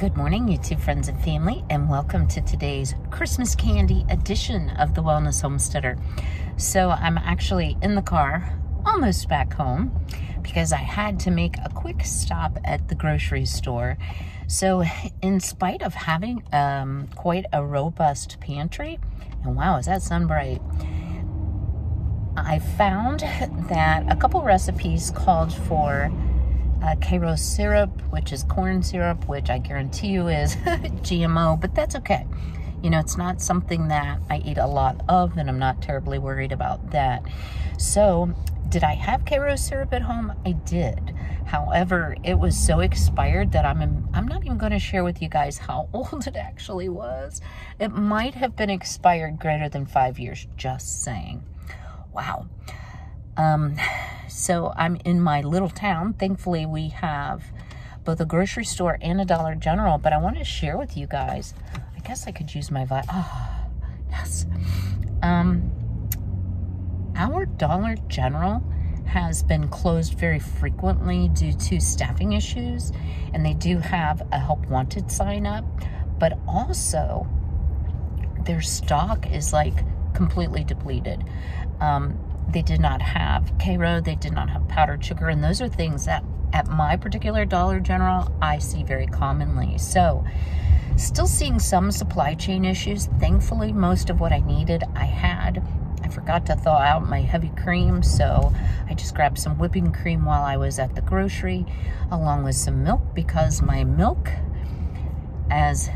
Good morning, YouTube friends and family, and welcome to today's Christmas candy edition of the Wellness Homesteader. So I'm actually in the car, almost back home, because I had to make a quick stop at the grocery store. So in spite of having quite a robust pantry, and wow, is that sun bright, I found that a couple recipes called for Karo syrup, which is corn syrup, which I guarantee you is GMO, but that's okay. You know, it's not something that I eat a lot of, and I'm not terribly worried about that. So, did I have Karo syrup at home? I did. However, it was so expired that I'm not even going to share with you guys how old it actually was. It might have been expired greater than 5 years, just saying. Wow. So I'm in my little town. Thankfully, we have both a grocery store and a Dollar General, but I want to share with you guys. I guess I could use my yes. Our Dollar General has been closed very frequently due to staffing issues, and they do have a help wanted sign up, but also their stock is like completely depleted. They did not have Karo, they did not have powdered sugar, and those are things that at my particular Dollar General I see very commonly. So still seeing some supply chain issues. Thankfully, most of what I needed I had. I forgot to thaw out my heavy cream, so I just grabbed some whipping cream while I was at the grocery, along with some milk, because my milk, as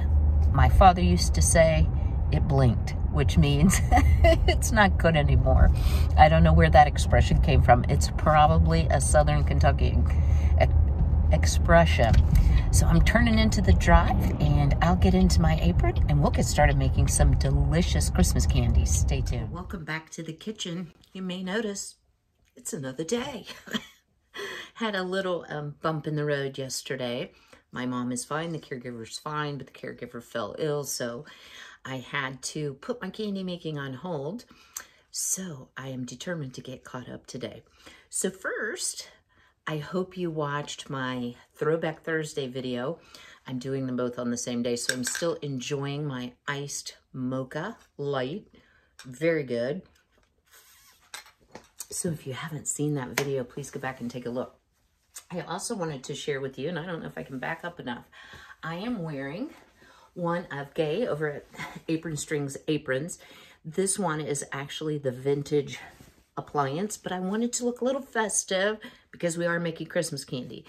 my father used to say, it blinked, which means it's not good anymore. I don't know where that expression came from. It's probably a Southern Kentucky expression. So I'm turning into the drive, and I'll get into my apron, and we'll get started making some delicious Christmas candies. Stay tuned. Welcome back to the kitchen. You may notice it's another day. Had a little bump in the road yesterday. My mom is fine, the caregiver's fine, but the caregiver fell ill, so I had to put my candy making on hold. So I am determined to get caught up today. So first, I hope you watched my Throwback Thursday video. I'm doing them both on the same day, so I'm still enjoying my iced mocha light. Very good. So if you haven't seen that video, please go back and take a look. I also wanted to share with you, and I don't know if I can back up enough, I am wearing one of Gay over at Apron Strings Aprons. This one is actually the vintage appliance, but I wanted to look a little festive because we are making Christmas candy.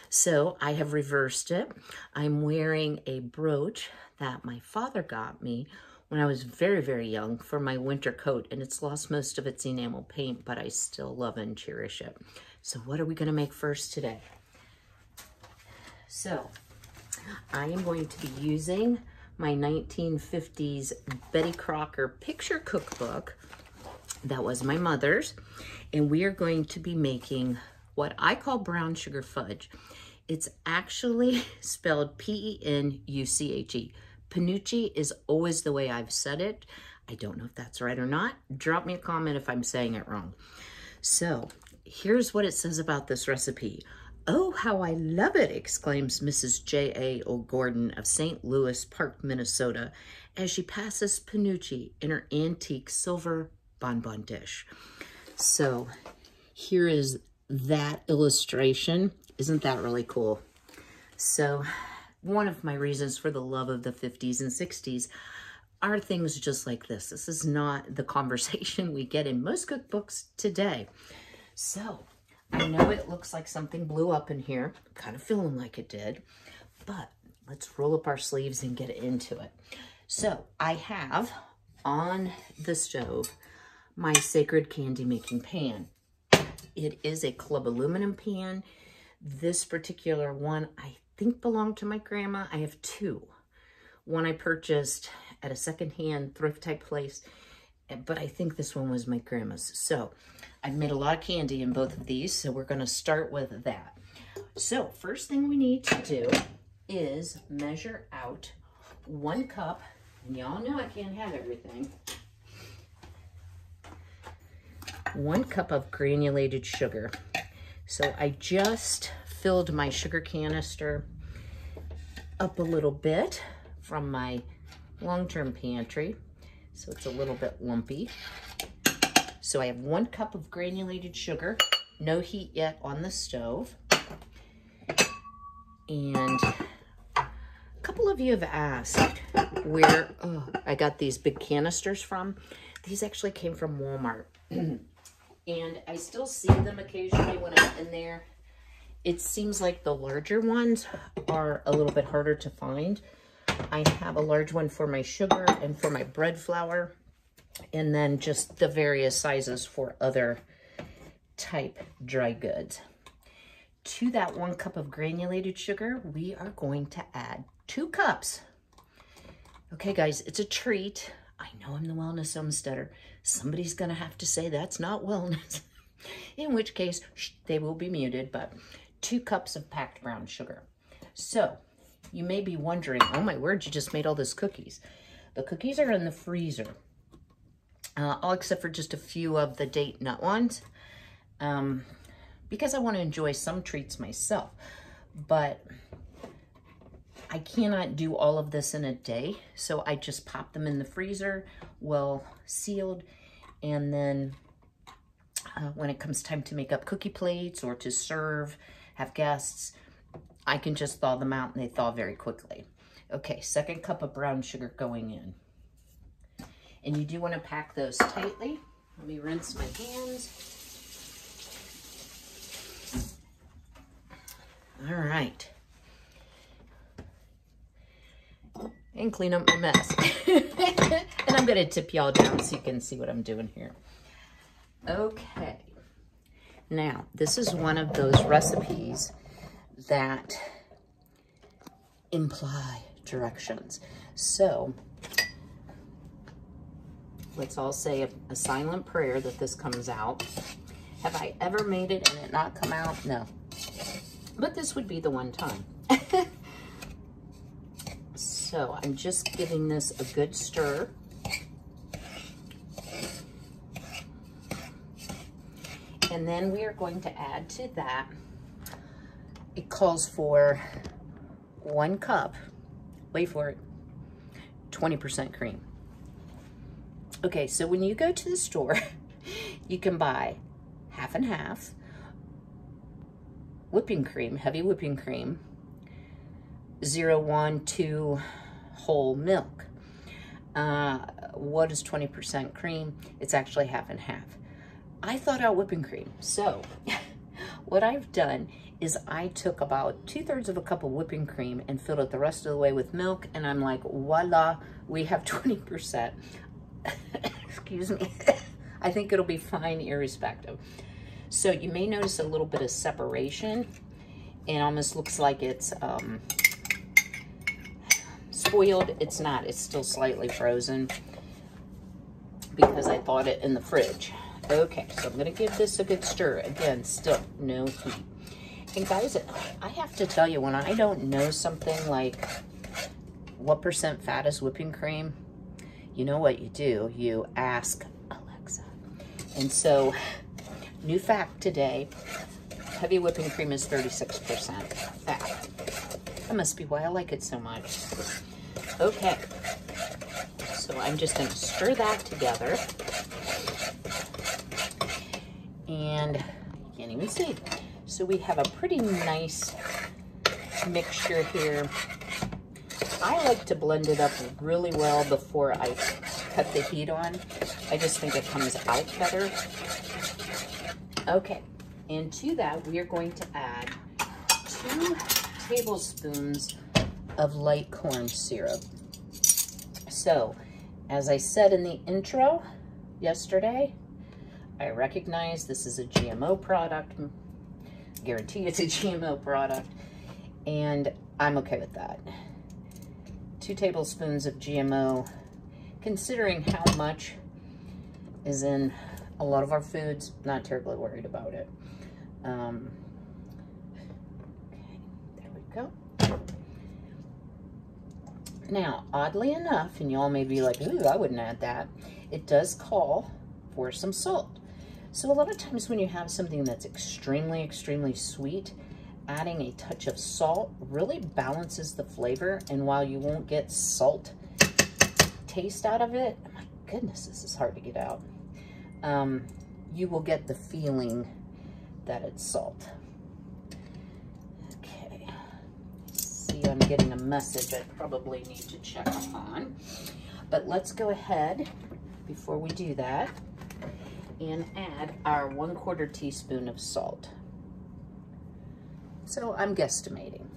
So I have reversed it. I'm wearing a brooch that my father got me when I was very, very young for my winter coat, and it's lost most of its enamel paint, but I still love and cherish it. So what are we going to make first today? So I am going to be using my 1950s Betty Crocker Picture Cookbook. That was my mother's. And we are going to be making what I call brown sugar fudge. It's actually spelled P-E-N-U-C-H-E. Penuche is always the way I've said it. I don't know if that's right or not. Drop me a comment if I'm saying it wrong. So here's what it says about this recipe. "Oh, how I love it," exclaims Mrs. J.A. O'Gordon of St. Louis Park, Minnesota, as she passes Penuche in her antique silver bonbon dish. So here is that illustration. Isn't that really cool? So one of my reasons for the love of the 50s and 60s are things just like this. This is not the conversation we get in most cookbooks today. So I know it looks like something blew up in here, kind of feeling like it did, but let's roll up our sleeves and get into it. So I have on the stove my sacred candy making pan. It is a club aluminum pan. This particular one I think belonged to my grandma. I have two. One I purchased at a secondhand thrift type place, but I think this one was my grandma's. So I've made a lot of candy in both of these, so we're going to start with that. So first thing we need to do is measure out 1 cup, and y'all know I can't have everything, 1 cup of granulated sugar. So I just filled my sugar canister up a little bit from my long-term pantry, so it's a little bit lumpy. So I have 1 cup of granulated sugar, no heat yet on the stove. And a couple of you have asked where I got these big canisters from. These actually came from Walmart. And I still see them occasionally when I'm in there. It seems like the larger ones are a little bit harder to find. I have a large one for my sugar and for my bread flour, and then just the various sizes for other type dry goods. To that 1 cup of granulated sugar, we are going to add 2 cups. Okay, guys, it's a treat. I know I'm the wellness homesteader. Somebody's going to have to say that's not wellness, in which case they will be muted, but 2 cups of packed brown sugar. So you may be wondering, oh my word, you just made all those cookies. The cookies are in the freezer, all except for just a few of the date nut ones, because I want to enjoy some treats myself. But I cannot do all of this in a day, so I just pop them in the freezer, well sealed, and then when it comes time to make up cookie plates or to serve, have guests, I can just thaw them out and they thaw very quickly. Okay, 2nd cup of brown sugar going in. And you do want to pack those tightly. Let me rinse my hands. All right. And clean up my mess. And I'm going to tip y'all down so you can see what I'm doing here. Okay. Now, this is one of those recipes that imply directions. So, let's all say a silent prayer that this comes out. Have I ever made it and it not come out? No. But this would be the one time. So I'm just giving this a good stir. And then we are going to add to that, it calls for 1 cup, wait for it, 20% cream. Okay, so when you go to the store, you can buy half and half whipping cream, heavy whipping cream, 0, 1, 2 whole milk. What is 20% cream? It's actually half and half. I thought out whipping cream. So what I've done is I took about 2/3 of a cup of whipping cream and filled it the rest of the way with milk. And I'm like, voila, we have 20%. Excuse me. I think it'll be fine irrespective. So you may notice a little bit of separation. It almost looks like it's spoiled. It's not. It's still slightly frozen because I thawed it in the fridge. Okay, so I'm going to give this a good stir. Again, still no heat. And guys, I have to tell you, when I don't know something like what % fat is whipping cream, you know what you do? You ask Alexa. And so, new fact today, heavy whipping cream is 36% fat. That must be why I like it so much. Okay, so I'm just going to stir that together. And you can't even see. So we have a pretty nice mixture here. I like to blend it up really well before I cut the heat on. I just think it comes out better. Okay, and to that we are going to add 2 tablespoons of light corn syrup. So, as I said in the intro yesterday, I recognize this is a GMO product. Guarantee it's a GMO product, and I'm okay with that. 2 tablespoons of GMO, considering how much is in a lot of our foods, not terribly worried about it. Okay, there we go. Now, oddly enough, and y'all may be like, ooh, I wouldn't add that, it does call for some salt. So a lot of times when you have something that's extremely, extremely sweet, adding a touch of salt really balances the flavor, and while you won't get salt taste out of it, oh my goodness, this is hard to get out, you will get the feeling that it's salt. Okay, see, I'm getting a message I probably need to check on, but let's go ahead before we do that and add our 1/4 teaspoon of salt. So I'm guesstimating.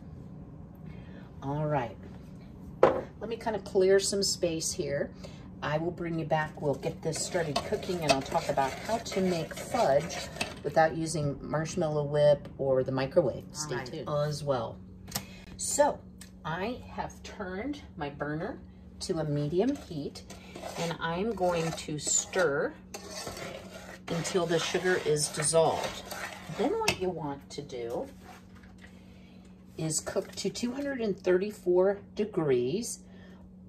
All right, let me kind of clear some space here. I will bring you back. We'll get this started cooking, and I'll talk about how to make fudge without using marshmallow whip or the microwave. Stay tuned as well. So I have turned my burner to a medium heat, and I'm going to stir until the sugar is dissolved. Then what you want to do is cook to 234 degrees,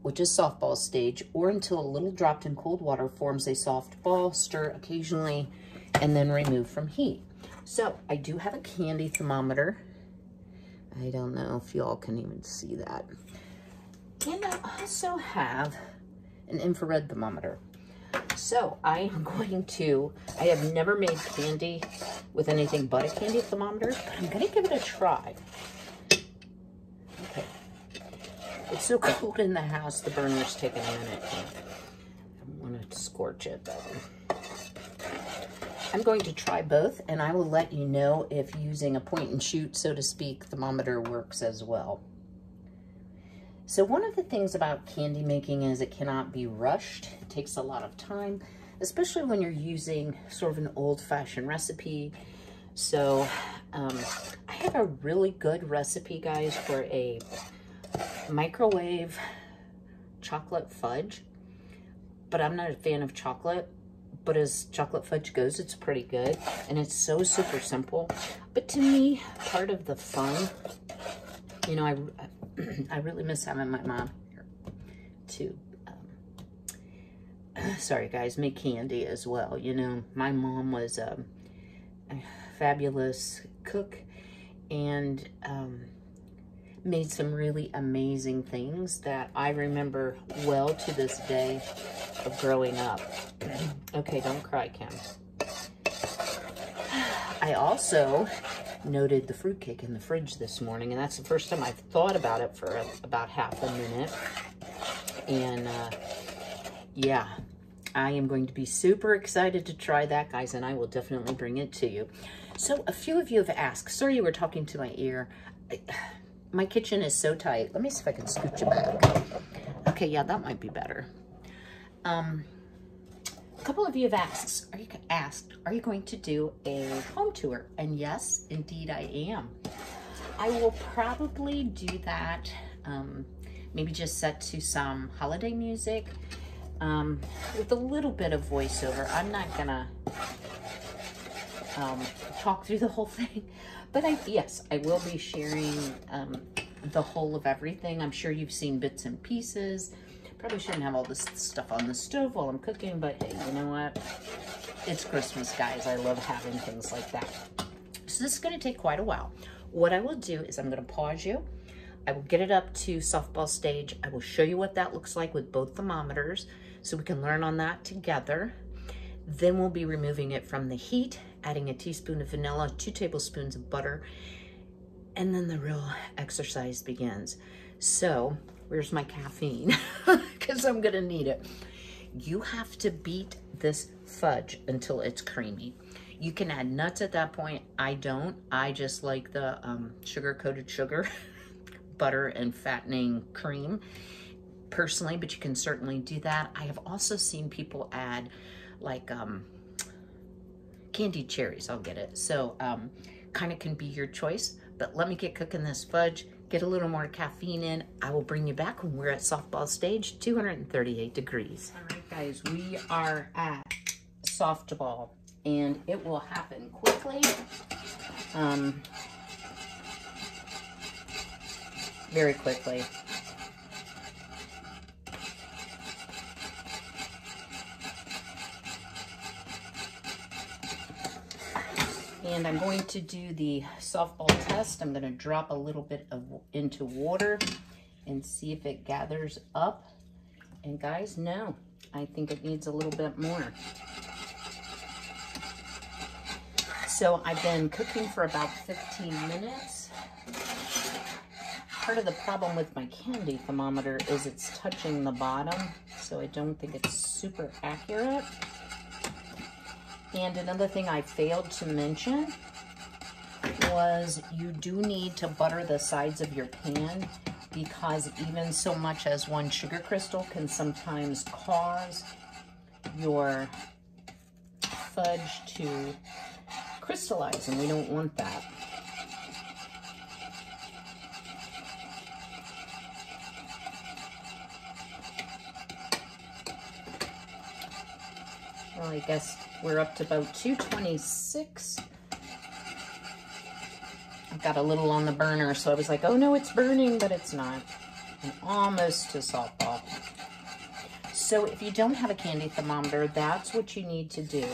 which is softball stage, or until a little dropped in cold water forms a soft ball. Stir occasionally and then remove from heat. So I do have a candy thermometer. I don't know if y'all can even see that. And I also have an infrared thermometer. So I am going to, I have never made candy with anything but a candy thermometer, but I'm gonna give it a try. Okay. It's so cold in the house, the burner's taking a minute. I want to scorch it though. I'm going to try both, and I will let you know if using a point and shoot, so to speak, thermometer works as well. So one of the things about candy making is it cannot be rushed. It takes a lot of time, especially when you're using sort of an old-fashioned recipe. So I have a really good recipe, guys, for a microwave chocolate fudge, but I'm not a fan of chocolate. But as chocolate fudge goes, it's pretty good, and it's so super simple. But to me, part of the fun, you know, I really miss having my mom here to, sorry guys, make candy as well. You know, my mom was a fabulous cook, and made some really amazing things that I remember well to this day of growing up. Okay, don't cry, Kim. I also noted the fruitcake in the fridge this morning, and that's the first time I've thought about it for about half a minute. And yeah, I am going to be super excited to try that, guys, and I will definitely bring it to you. So a few of you have asked, sorry you were talking to my ear. My kitchen is so tight. Let me see if I can scooch it back. Okay, yeah, that might be better. A couple of you have asked, are you going to do a home tour? And yes, indeed I am. I will probably do that, maybe just set to some holiday music with a little bit of voiceover. I'm not gonna talk through the whole thing, but yes, I will be sharing the whole of everything. I'm sure you've seen bits and pieces. Probably shouldn't have all this stuff on the stove while I'm cooking, but hey, you know what? It's Christmas, guys. I love having things like that. So this is going to take quite a while. What I will do is I'm going to pause you. I will get it up to softball stage. I will show you what that looks like with both thermometers so we can learn on that together. Then we'll be removing it from the heat, adding a teaspoon of vanilla, 2 tablespoons of butter, and then the real exercise begins. So where's my caffeine? Because I'm gonna need it. You have to beat this fudge until it's creamy. You can add nuts at that point. I don't. I just like the sugar-coated sugar, butter, and fattening cream personally, but you can certainly do that. I have also seen people add like candied cherries. I'll get it. So kind of can be your choice, but let me get cooking this fudge, get a little more caffeine in. I will bring you back when we're at softball stage, 238 degrees. All right, guys, we are at softball, and it will happen quickly. Very quickly. And I'm going to do the softball test. I'm going to drop a little bit into water and see if it gathers up. And guys, no, I think it needs a little bit more. So I've been cooking for about 15 minutes. Part of the problem with my candy thermometer is it's touching the bottom, so I don't think it's super accurate. And another thing I failed to mention was you do need to butter the sides of your pan, because even so much as one sugar crystal can sometimes cause your fudge to crystallize, and we don't want that. Well, I guess we're up to about 226. I've got a little on the burner, so I was like, oh no, it's burning, but it's not. And almost to softball. So if you don't have a candy thermometer, that's what you need to do.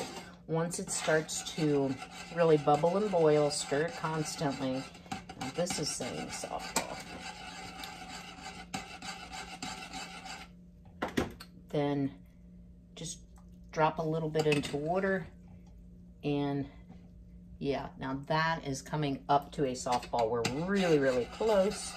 Once it starts to really bubble and boil, stir it constantly. Now this is saying softball. Then just drop a little bit into water, and yeah, now that is coming up to a softball. We're really, really close.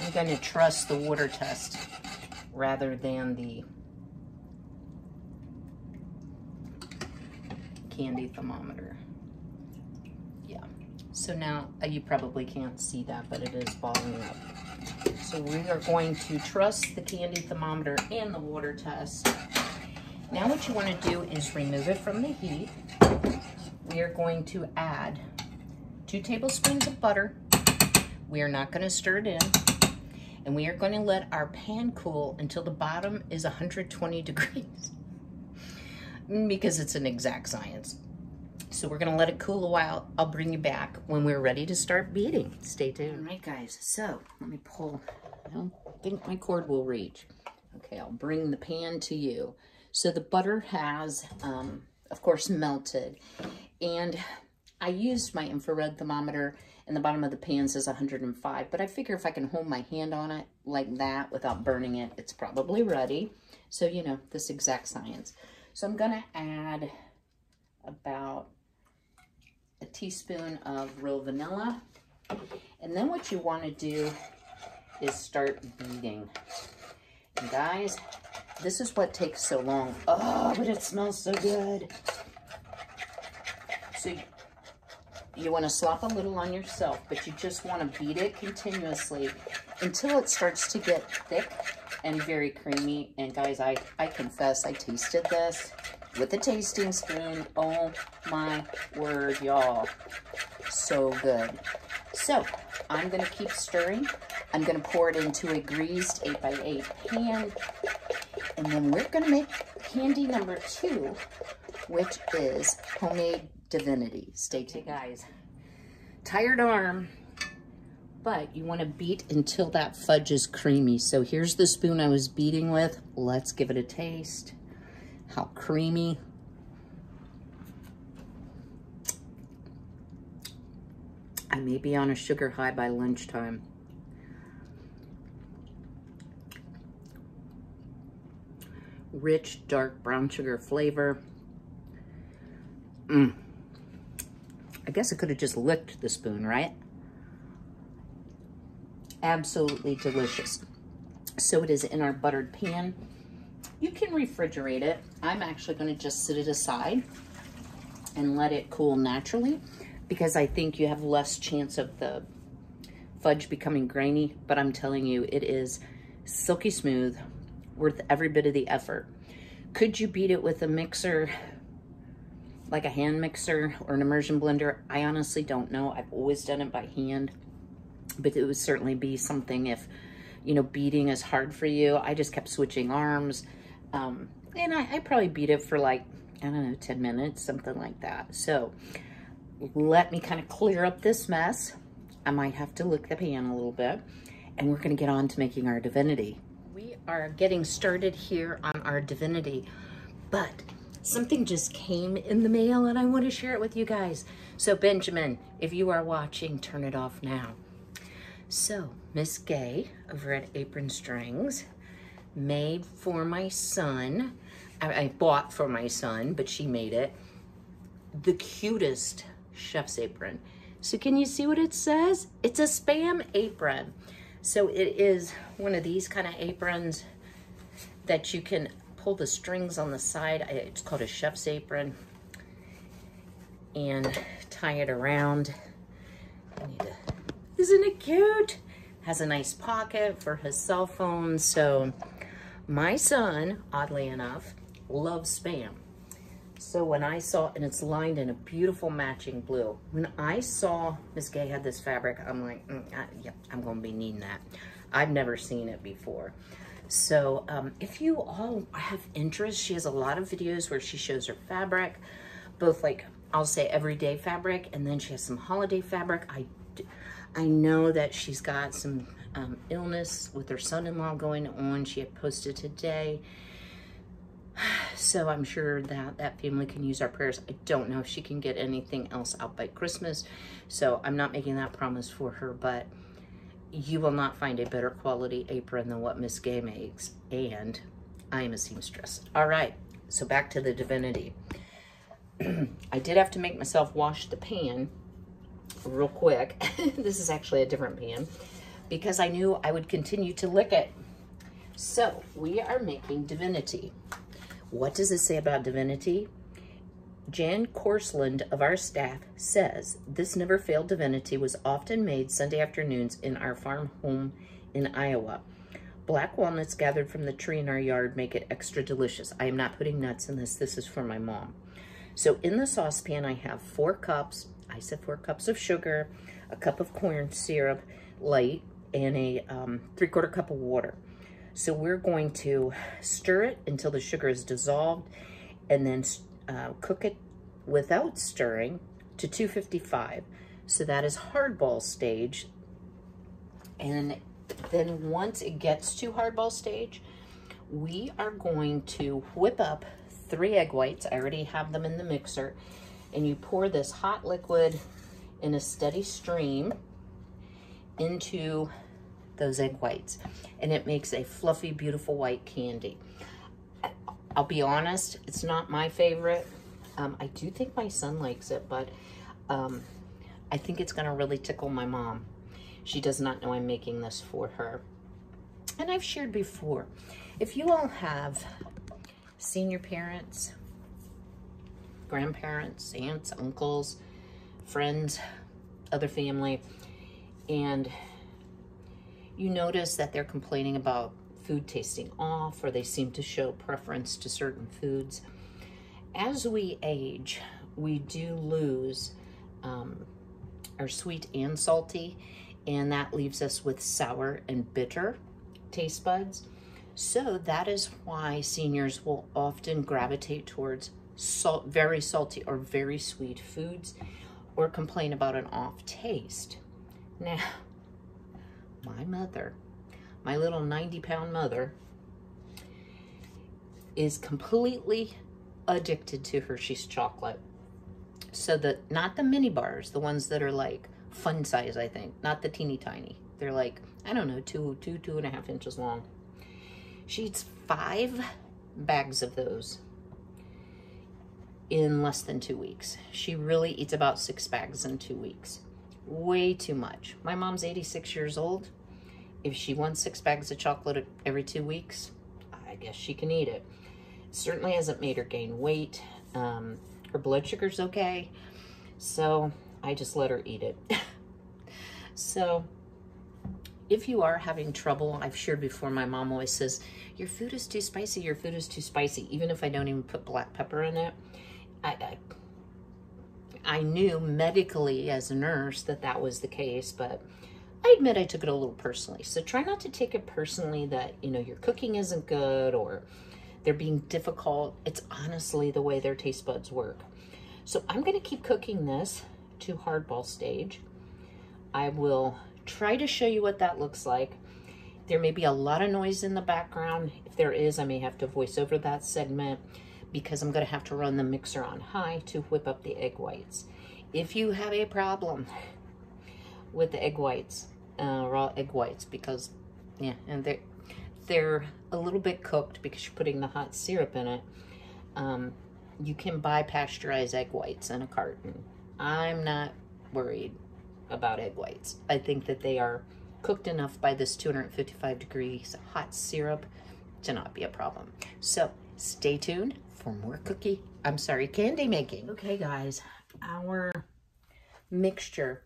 I'm going to trust the water test rather than the candy thermometer. Yeah, so now you probably can't see that, but it is balling up. So we are going to trust the candy thermometer and the water test. Now what you want to do is remove it from the heat. We are going to add 2 tablespoons of butter. We are not going to stir it in. And we are going to let our pan cool until the bottom is 120 degrees. Because it's an exact science. So we're gonna let it cool a while. I'll bring you back when we're ready to start beating. Stay tuned. All right, guys, so let me pull. I don't think my cord will reach. Okay, I'll bring the pan to you. So the butter has, of course, melted. And I used my infrared thermometer, and the bottom of the pan says 105, but I figure if I can hold my hand on it like that without burning it, it's probably ready. So, you know, this exact science. So I'm gonna add about a teaspoon of real vanilla. And then what you wanna do is start beating. And guys, this is what takes so long. Oh, but it smells so good. So you wanna slop a little on yourself, but you just wanna beat it continuously until it starts to get thick and very creamy. And guys, I confess, I tasted this with a tasting spoon. Oh my word, y'all. So good. So I'm gonna keep stirring. I'm gonna pour it into a greased 8x8 pan. And then we're gonna make candy number 2, which is homemade Divinity. Stay tuned, guys. Tired arm. But you want to beat until that fudge is creamy. So here's the spoon I was beating with. Let's give it a taste. How creamy. I may be on a sugar high by lunchtime. Rich, dark brown sugar flavor. I guess I could have just licked the spoon, right? Absolutely delicious. So it is in our buttered pan. You can refrigerate it. I'm actually going to just sit it aside and let it cool naturally, because I think you have less chance of the fudge becoming grainy. But I'm telling you, it is silky smooth, worth every bit of the effort. Could you beat it with a mixer, like a hand mixer or an immersion blender? I honestly don't know. I've always done it by hand. But it would certainly be something if, you know, beating is hard for you. I just kept switching arms. And I probably beat it for like, I don't know, 10 minutes, something like that. So let me kind of clear up this mess. I might have to lick the pan a little bit, and we're gonna get on to making our Divinity. We are getting started here on our Divinity, but something just came in the mail and I want to share it with you guys. So Benjamin, if you are watching, turn it off now. So Miss Gay over at Apron Strings made for my son, I bought for my son, but she made it, the cutest chef's apron. So can you see what it says? It's a Spam apron. So it is one of these kind of aprons that you can pull the strings on the side. It's called a chef's apron, and tie it around. Isn't it cute? Has a nice pocket for his cell phone. So my son, oddly enough, loves Spam. So when I saw, and it's lined in a beautiful matching blue. When I saw Miss Gay had this fabric, I'm like, yep, I'm gonna be needing that. I've never seen it before. So if you all have interest, she has a lot of videos where she shows her fabric, both like, I'll say everyday fabric, and then she has some holiday fabric. I know that she's got some illness with her son-in-law going on. She had posted today. So I'm sure that that family can use our prayers. I don't know if she can get anything else out by Christmas. So I'm not making that promise for her, but you will not find a better quality apron than what Miss Gay makes. And I am a seamstress. All right, so back to the Divinity. I did have to make myself wash the pan real quick. This is actually a different pan because I knew I would continue to lick it. So we are making Divinity. What does it say about Divinity? Jan Korsland of our staff says, this never failed Divinity was often made Sunday afternoons in our farm home in Iowa. Black walnuts gathered from the tree in our yard make it extra delicious. I am not putting nuts in this. This is for my mom. So in the saucepan, I have 4 cups. I said 4 cups of sugar, a cup of corn syrup, light, and a 3/4 cup of water. So we're going to stir it until the sugar is dissolved, and then cook it without stirring to 255. So that is hardball stage. And then once it gets to hardball stage, we are going to whip up 3 egg whites. I already have them in the mixer. And you pour this hot liquid in a steady stream into those egg whites. And it makes a fluffy, beautiful white candy. I'll be honest, it's not my favorite. I do think my son likes it, but I think it's gonna really tickle my mom. She does not know I'm making this for her. And I've shared before, if you all have senior parents, grandparents, aunts, uncles, friends, other family, and you notice that they're complaining about food tasting off, or they seem to show preference to certain foods. As we age, we do lose our sweet and salty, and that leaves us with sour and bitter taste buds. So that is why seniors will often gravitate towards very salty or very sweet foods, or complain about an off taste. Now, my mother, my little 90-pound mother, is completely addicted to Hershey's chocolate. So not the mini bars, the ones that are like fun size, I think, not the teeny tiny. They're like, I don't know, 2.5 inches long. She eats 5 bags of those in less than 2 weeks. She really eats about 6 bags in 2 weeks. Way too much. My mom's 86 years old. If she wants 6 bags of chocolate every 2 weeks, I guess she can eat it. Certainly hasn't made her gain weight. Her blood sugar's okay. So I just let her eat it. So if you are having trouble, I've shared before, my mom always says, your food is too spicy, your food is too spicy, even if I don't even put black pepper in it. I knew medically as a nurse that that was the case, but I admit I took it a little personally. So try not to take it personally that, you know, your cooking isn't good or they're being difficult. It's honestly the way their taste buds work. So I'm going to keep cooking this to hardball stage. I will try to show you what that looks like. There may be a lot of noise in the background. If there is, I may have to voice over that segment because I'm gonna have to run the mixer on high to whip up the egg whites. If you have a problem with the egg whites, raw egg whites, because, yeah, and they're a little bit cooked because you're putting the hot syrup in it, you can buy pasteurized egg whites in a carton. I'm not worried about egg whites. I think that they are cooked enough by this 255 degrees hot syrup to not be a problem. So stay tuned for more candy making. Okay guys, our mixture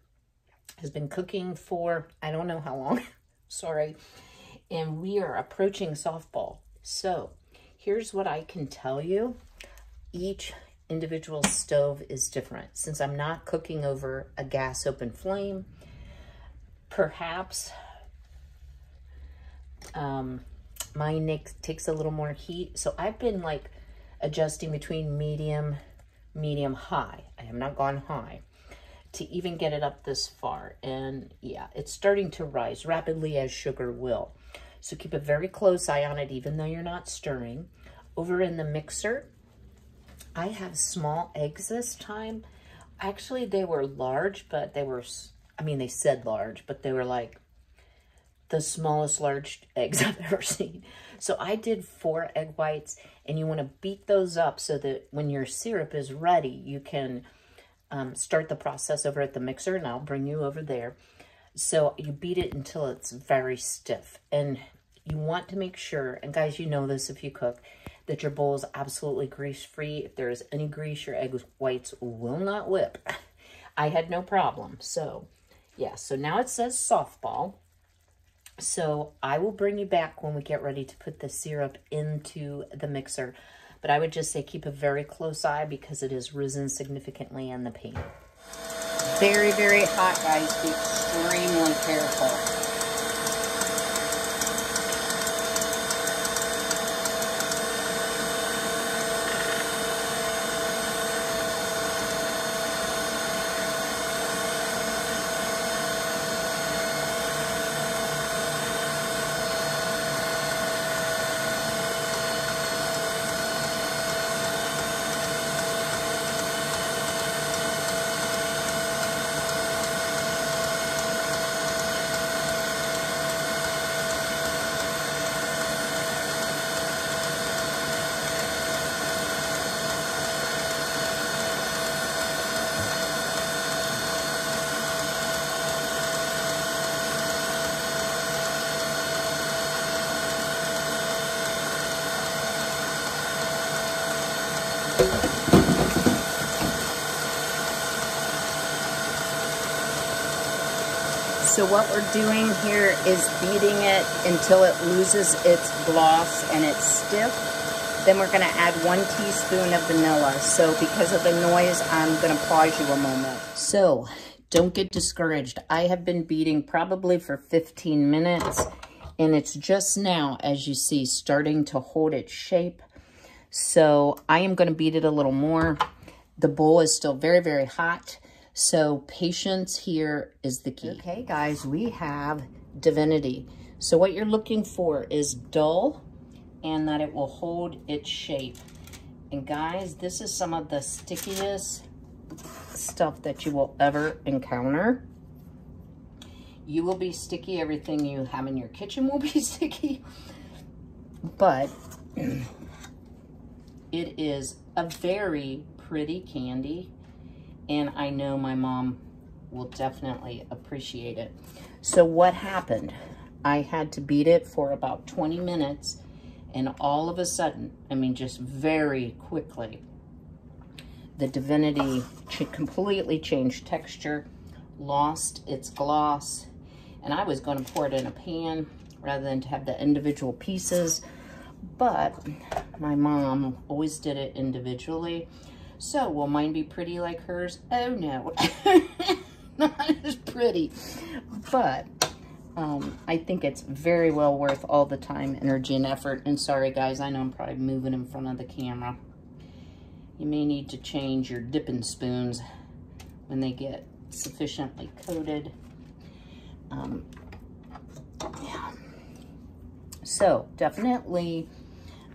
has been cooking for I don't know how long, sorry, and we are approaching softball. So here's what I can tell you. Each individual stove is different. Since I'm not cooking over a gas open flame, perhaps mine takes a little more heat. So I've been like adjusting between medium, high. I have not gone high to even get it up this far. And yeah, it's starting to rise rapidly as sugar will. So keep a very close eye on it, even though you're not stirring. Over in the mixer, I have small eggs this time. Actually, they were large, but they were, I mean, they said large, but they were like the smallest large eggs I've ever seen. So I did 4 egg whites, and you want to beat those up so that when your syrup is ready, you can start the process over at the mixer, and I'll bring you over there. So you beat it until it's very stiff, and you want to make sure, and guys, you know this if you cook, that your bowl is absolutely grease-free. If there is any grease, your egg whites will not whip. I had no problem. So, yeah, so now it says softball. So I will bring you back when we get ready to put the syrup into the mixer. But I would just say keep a very close eye because it has risen significantly in the pan. Very, very hot, guys. Be extremely careful. So what we're doing here is beating it until it loses its gloss and it's stiff. Then we're going to add 1 teaspoon of vanilla. So because of the noise, I'm going to pause you a moment. So don't get discouraged. I have been beating probably for 15 minutes, and it's just now, as you see, starting to hold its shape. So I am going to beat it a little more. The bowl is still very, very hot. So patience here is the key. Okay, guys, we have Divinity. So what you're looking for is dull and that it will hold its shape. And guys, this is some of the stickiest stuff that you will ever encounter. You will be sticky. Everything you have in your kitchen will be sticky. But it is a very pretty candy. And I know my mom will definitely appreciate it. So what happened? I had to beat it for about 20 minutes. And all of a sudden, I mean, just very quickly, the Divinity completely changed texture, lost its gloss. And I was going to pour it in a pan rather than to have the individual pieces. But my mom always did it individually. So, will mine be pretty like hers? Oh, no. Not as pretty. But I think it's very well worth all the time, energy, and effort. And sorry, guys, I know I'm probably moving in front of the camera. You may need to change your dipping spoons when they get sufficiently coated. Yeah. So definitely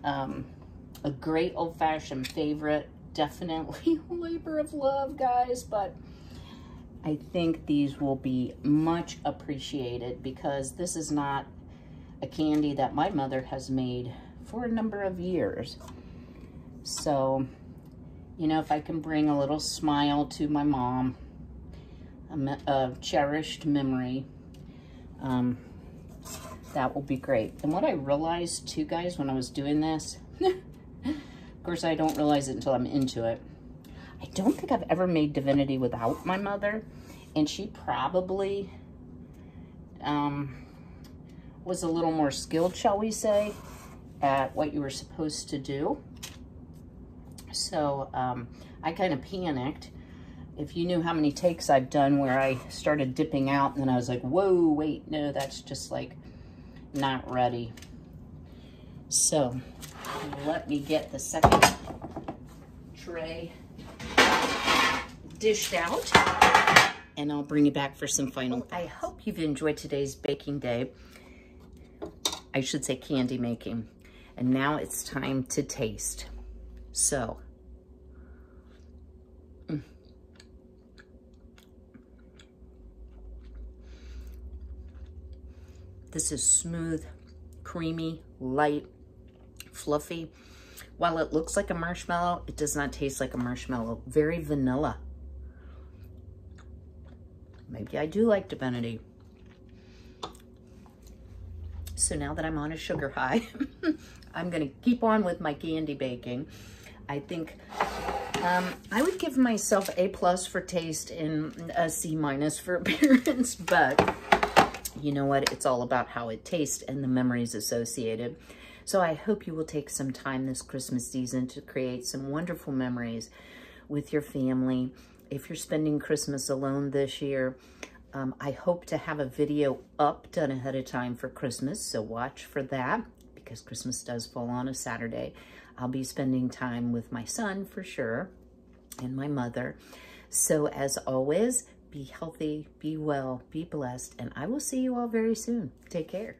a great old-fashioned favorite. Definitely a labor of love, guys, but I think these will be much appreciated because this is not a candy that my mother has made for a number of years. So, you know, if I can bring a little smile to my mom, a cherished memory, that will be great. And what I realized too, guys, when I was doing this, of course I don't realize it until I'm into it, I don't think I've ever made Divinity without my mother, and she probably was a little more skilled, shall we say, at what you were supposed to do. So I kind of panicked. If you knew how many takes I've done where I started dipping out and then I was like, whoa, wait, no, that's just like not ready. So let me get the second tray dished out and I'll bring you back for some final. I hope you've enjoyed today's baking day. I should say candy making. And now it's time to taste. So, this is smooth, creamy, light, fluffy. While it looks like a marshmallow, it does not taste like a marshmallow. Very vanilla. Maybe I do like Divinity. So now that I'm on a sugar high, I'm gonna keep on with my candy baking. I think I would give myself A+ for taste and a C- for appearance, but you know what? It's all about how it tastes and the memories associated. So I hope you will take some time this Christmas season to create some wonderful memories with your family. If you're spending Christmas alone this year, I hope to have a video up done ahead of time for Christmas, so watch for that because Christmas does fall on a Saturday. I'll be spending time with my son for sure and my mother. So as always, be healthy, be well, be blessed, and I will see you all very soon. Take care.